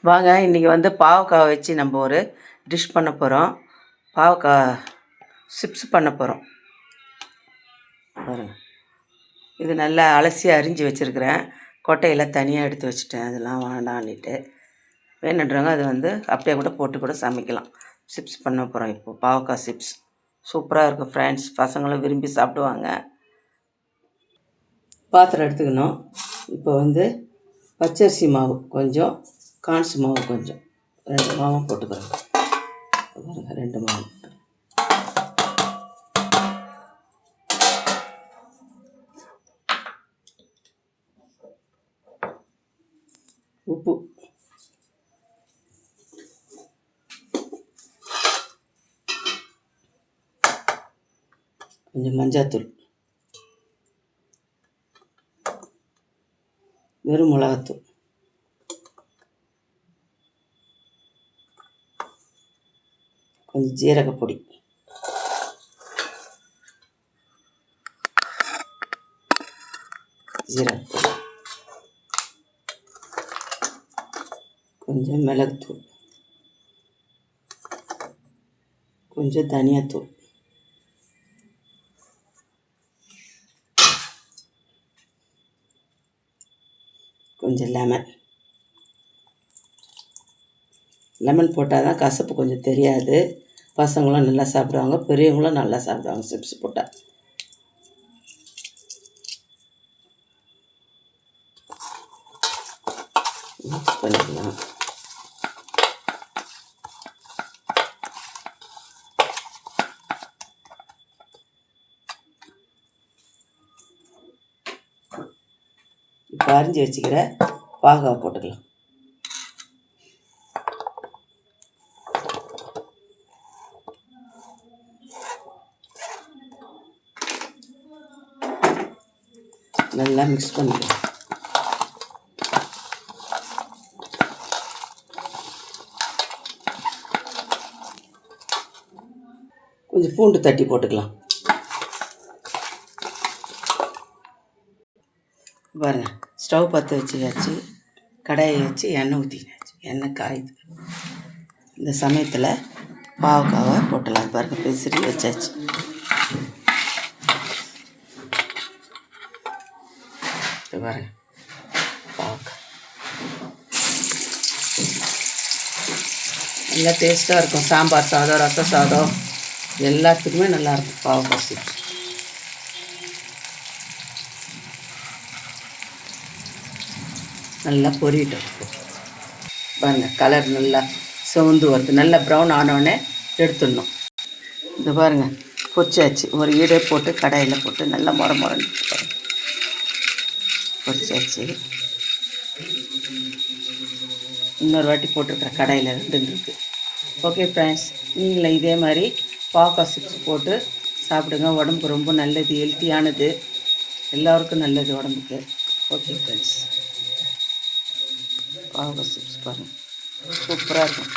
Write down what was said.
வாங்க இன்றைக்கி வந்து பாவக்காய் வச்சு நம்ம ஒரு டிஷ் பண்ண போகிறோம். பாவக்காய் சிப்ஸ் பண்ண போகிறோம். பாருங்கள், இது நல்லா அலசி அரிஞ்சு வச்சுருக்கிறேன். கொட்டையெல்லாம் தனியாக எடுத்து வச்சுட்டேன். அதெல்லாம் வேண்டான்னுட்டு வேணுன்றவங்க அது வந்து அப்படியே கூட போட்டு கூட சமைக்கலாம். சிப்ஸ் பண்ண போகிறோம். இப்போது பாவக்காய் சிப்ஸ் சூப்பராக இருக்கும் ஃப்ரெண்ட்ஸ். பசங்களும் விரும்பி சாப்பிடுவாங்க. பாத்திரம் எடுத்துக்கணும். இப்போ வந்து பச்சரிசி மாவு கொஞ்சம், கான்ஸ் மாவு கொஞ்சம், 2 மாவும் போட்டுக்கிறோம். 2 மாவு, உப்பு, கொஞ்சம் மஞ்சாத்தூள், வெறும் மிளகாத்தூள், கொஞ்சம் ஜீரகப்பொடி, கொஞ்சம் மிளகுத்தூள், கொஞ்சம் தனியாத்தூள், கொஞ்சம் லெமன் போட்டால் தான் கசப்பு கொஞ்சம் தெரியாது. பசங்களும் நல்லா சாப்பிடுவாங்க, பெரியவங்களும் நல்லா சாப்பிடுவாங்க சிப்ஸ் போட்டால். மிக்ஸ் பண்ணிக்கலாம். இப்போ அரிஞ்சு வச்சுக்கிற பாகாவை போட்டுக்கலாம். நல்லா மிக்ஸ் பண்ணிக்கலாம். கொஞ்சம் பூண்டு தட்டி போட்டுக்கலாம். பாருங்கள், ஸ்டவ் பற்ற வச்சுக்காச்சு, கடாயை வச்சு எண்ணெய் ஊற்றிக்காச்சு. எண்ணெய் காயுது. இந்த சமயத்தில் பாவக்காவை போட்டலாம். பாருங்கள், பெசரி வச்சாச்சு. பாருங்கள், பாவக்காய் நல்லா டேஸ்ட்டாக இருக்கும். சாம்பார் சாதம், ரச சாதம் எல்லாத்துக்குமே நல்லாயிருக்கும் பாவக்காய் சிப்ஸ். நல்லா பொரியிட்டோம். பாருங்கள், கலர் நல்லா சிவந்து வருது. நல்லா ப்ரௌன் ஆனோடனே எடுத்துடணும். இந்த பாருங்கள், பொரிச்சாச்சு. ஒரு ஈடே போட்டு கடாயில் போட்டு நல்லா முறன்னு பொரிச்சாச்சு. இன்னொரு வாட்டி போட்டிருக்கேன் கடாயில், 2 இருக்குது. ஓகே ஃப்ரெண்ட்ஸ், நீங்களும் இதே மாதிரி பாவக்காய் சிப்ஸ் போட்டு சாப்பிடுங்க. உடம்புக்கு ரொம்ப நல்லது, ஹெல்த்தியானது, எல்லோருக்கும் நல்லது உடம்புக்கு. ஓகே ஃப்ரெண்ட்ஸ், பாவக்காய் சிப்ஸ் பாருங்கள், சூப்பராக இருக்கும்.